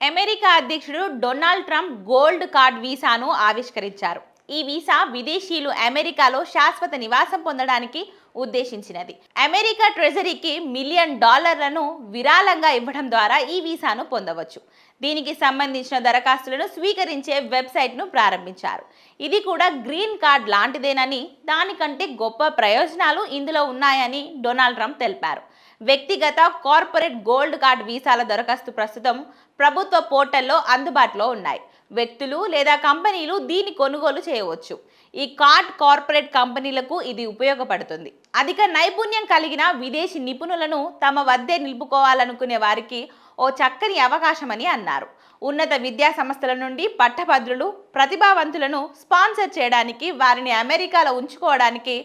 America అధ్యక్షుడు Donald Trump gold card వీసాను ఆవిష్కరించారు. ఈ వీసా విదేశీయులు అమెరికాలో శాశ్వత నివాసం పొందడానికి ఉద్దేశించినది. అమెరికా ట్రెజరీకి $1,000,000లను విరాళంగా ఇవ్వడం ద్వారా ఈ వీసాను పొందవచ్చు. దీనికి సంబంధించిన దరఖాస్తులను స్వీకరించే వెబ్సైట్ను ప్రారంభించారు. ఇది కూడా గ్రీన్ కార్డ్ లాంటిదేనని, దానికంటే గొప్ప ప్రయోజనాలు ఇందులో ఉన్నాయని డొనాల్డ్ ట్రంప్ తెలిపారు. వ్యక్తిగత, కార్పొరేట్ గోల్డ్ కార్డ్ వీసాల దరఖాస్తు ప్రస్తుతం ప్రభుత్వ పోర్టల్లో అందుబాటులో ఉన్నాయి. వ్యక్తులు లేదా కంపెనీలు దీన్ని కొనుగోలు చేయవచ్చు. ఈ కార్డ్ కార్పొరేట్ కంపెనీలకు ఇది ఉపయోగపడుతుంది. అధిక నైపుణ్యం కలిగిన విదేశీ నిపుణులను తమ వద్దే నిలుపుకోవాలనుకునే వారికి ఓ చక్కని అవకాశమని అన్నారు. ఉన్నత విద్యా సంస్థల నుండి పట్టభద్రులు, ప్రతిభావంతులను స్పాన్సర్ చేయడానికి, వారిని అమెరికాలో ఉంచుకోవడానికి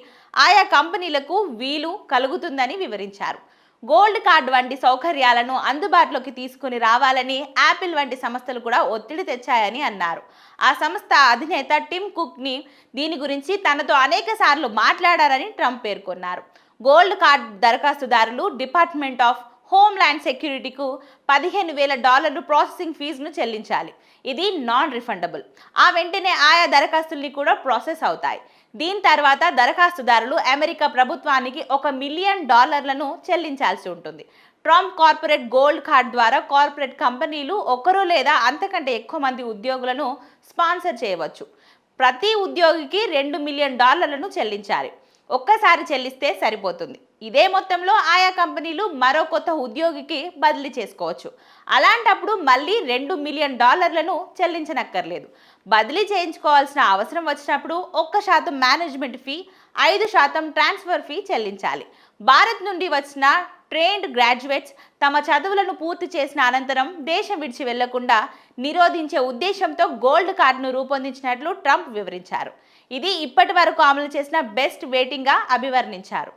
ఆయా కంపెనీలకు వీలు కలుగుతుందని వివరించారు. గోల్డ్ కార్డ్ వంటి సౌకర్యాలను అందుబాటులోకి తీసుకుని రావాలని యాపిల్ వంటి సంస్థలు కూడా ఒత్తిడి తెచ్చాయని అన్నారు. ఆ సంస్థ అధినేత టిమ్ కుక్ని దీని గురించి తనతో అనేక సార్లు మాట్లాడారని ట్రంప్ పేర్కొన్నారు. గోల్డ్ కార్డ్ దరఖాస్తుదారులు డిపార్ట్మెంట్ ఆఫ్ హోమ్ల్యాండ్ సెక్యూరిటీకు $15,000 ప్రాసెసింగ్ ఫీజును చెల్లించాలి. ఇది నాన్ రిఫండబుల్. ఆ వెంటనే ఆయా దరఖాస్తుల్ని కూడా ప్రాసెస్ అవుతాయి. దీని తర్వాత దరఖాస్తుదారులు అమెరికా ప్రభుత్వానికి $1,000,000లను చెల్లించాల్సి ఉంటుంది. ట్రంప్ కార్పొరేట్ గోల్డ్ కార్డ్ ద్వారా కార్పొరేట్ కంపెనీలు ఒకరు లేదా అంతకంటే ఎక్కువ మంది ఉద్యోగులను స్పాన్సర్ చేయవచ్చు. ప్రతి ఉద్యోగికి $2,000,000లను చెల్లించాలి. ఒక్కసారి చెల్లిస్తే సరిపోతుంది. ఇదే మొత్తంలో ఆయా కంపెనీలు మరో కొత్త ఉద్యోగికి బదిలీ చేసుకోవచ్చు. అలాంటప్పుడు మళ్ళీ $2,000,000లను చెల్లించనక్కర్లేదు. బదిలీ చేయించుకోవాల్సిన అవసరం వచ్చినప్పుడు 1% మేనేజ్మెంట్ ఫీ, 5% ట్రాన్స్ఫర్ ఫీ చెల్లించాలి. భారత్ నుండి వచ్చిన ట్రైన్డ్ గ్రాడ్యుయేట్స్ తమ చదువులను పూర్తి చేసిన అనంతరం దేశం విడిచి వెళ్లకుండా నిరోధించే ఉద్దేశంతో గోల్డ్ కార్డును రూపొందించినట్లు ట్రంప్ వివరించారు. ఇది ఇప్పటి వరకు అమలు చేసిన బెస్ట్ వెయిటింగ్గా అభివర్ణించారు.